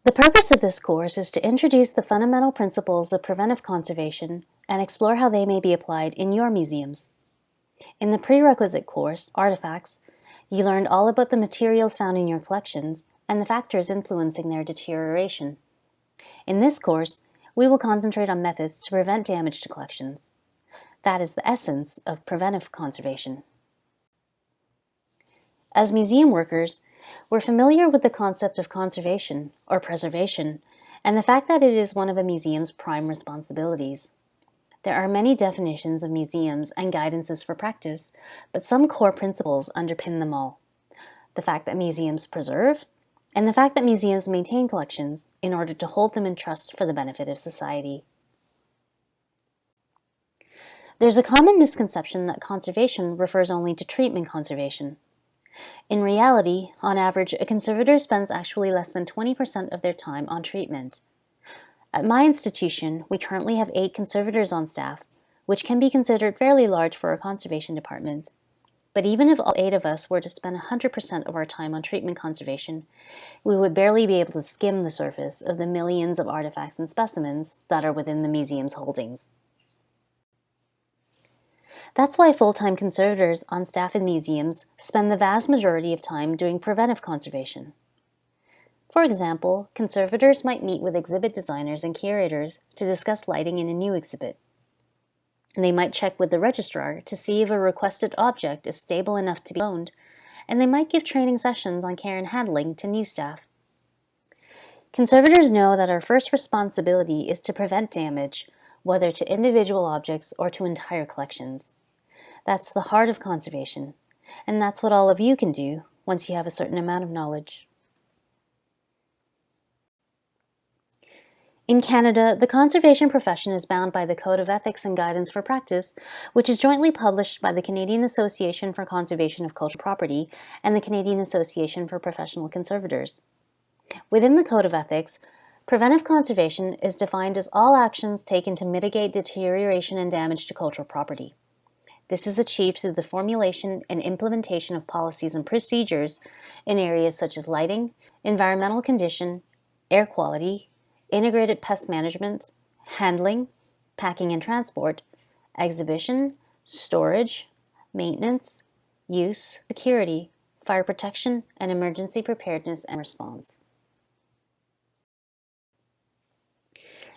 The purpose of this course is to introduce the fundamental principles of preventive conservation and explore how they may be applied in your museums. In the prerequisite course, Artifacts, you learned all about the materials found in your collections and the factors influencing their deterioration. In this course, we will concentrate on methods to prevent damage to collections. That is the essence of preventive conservation. As museum workers, we're familiar with the concept of conservation or preservation and the fact that it is one of a museum's prime responsibilities. There are many definitions of museums and guidances for practice, but some core principles underpin them all. The fact that museums preserve, and the fact that museums maintain collections in order to hold them in trust for the benefit of society. There's a common misconception that conservation refers only to treatment conservation. In reality, on average, a conservator spends actually less than 20% of their time on treatment. At my institution, we currently have 8 conservators on staff, which can be considered fairly large for a conservation department. But even if all 8 of us were to spend 100% of our time on treatment conservation, we would barely be able to skim the surface of the millions of artifacts and specimens that are within the museum's holdings. That's why full-time conservators on staff in museums spend the vast majority of time doing preventive conservation. For example, conservators might meet with exhibit designers and curators to discuss lighting in a new exhibit. They might check with the registrar to see if a requested object is stable enough to be loaned, and they might give training sessions on care and handling to new staff. Conservators know that our first responsibility is to prevent damage, whether to individual objects or to entire collections. That's the heart of conservation, and that's what all of you can do once you have a certain amount of knowledge. In Canada, the conservation profession is bound by the Code of Ethics and Guidance for Practice, which is jointly published by the Canadian Association for Conservation of Cultural Property and the Canadian Association for Professional Conservators. Within the Code of Ethics, preventive conservation is defined as all actions taken to mitigate deterioration and damage to cultural property. This is achieved through the formulation and implementation of policies and procedures in areas such as lighting, environmental condition, air quality, integrated pest management, handling, packing and transport, exhibition, storage, maintenance, use, security, fire protection, and emergency preparedness and response.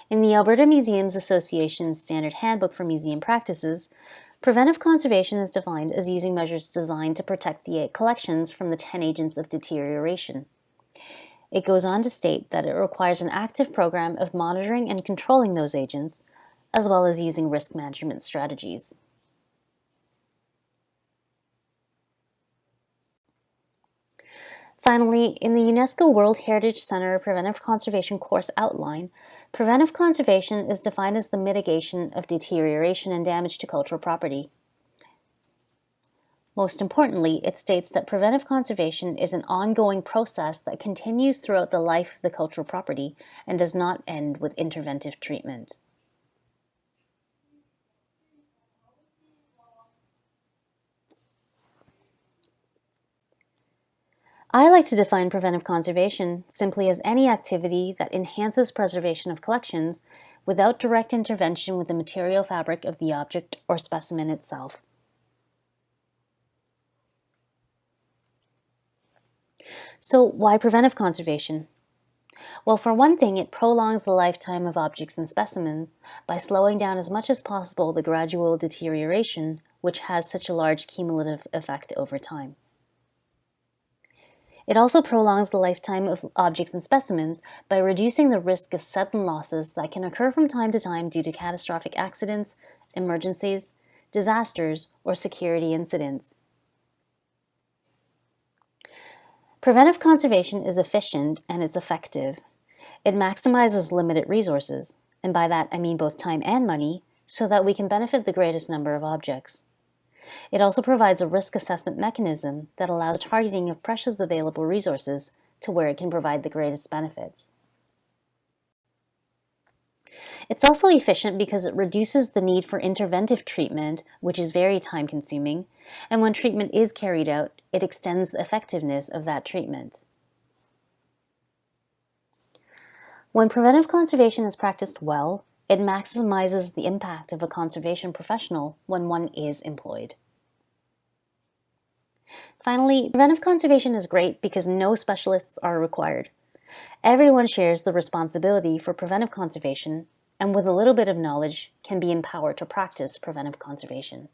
In the Alberta Museums Association's Standard Handbook for Museum Practices, preventive conservation is defined as using measures designed to protect the collections from the 10 agents of deterioration. It goes on to state that it requires an active program of monitoring and controlling those agents, as well as using risk management strategies. Finally, in the UNESCO World Heritage Center Preventive Conservation course outline, preventive conservation is defined as the mitigation of deterioration and damage to cultural property. Most importantly, it states that preventive conservation is an ongoing process that continues throughout the life of the cultural property and does not end with interventive treatment. I like to define preventive conservation simply as any activity that enhances preservation of collections without direct intervention with the material fabric of the object or specimen itself. So why preventive conservation? Well, for one thing, it prolongs the lifetime of objects and specimens by slowing down as much as possible the gradual deterioration, which has such a large cumulative effect over time. It also prolongs the lifetime of objects and specimens by reducing the risk of sudden losses that can occur from time to time due to catastrophic accidents, emergencies, disasters, or security incidents. Preventive conservation is efficient and it's effective. It maximizes limited resources, and by that I mean both time and money, so that we can benefit the greatest number of objects. It also provides a risk assessment mechanism that allows targeting of precious available resources to where it can provide the greatest benefits. It's also efficient because it reduces the need for interventive treatment, which is very time-consuming, and when treatment is carried out, it extends the effectiveness of that treatment. When preventive conservation is practiced well, it maximizes the impact of a conservation professional when one is employed. Finally, preventive conservation is great because no specialists are required. Everyone shares the responsibility for preventive conservation, and with a little bit of knowledge can be empowered to practice preventive conservation.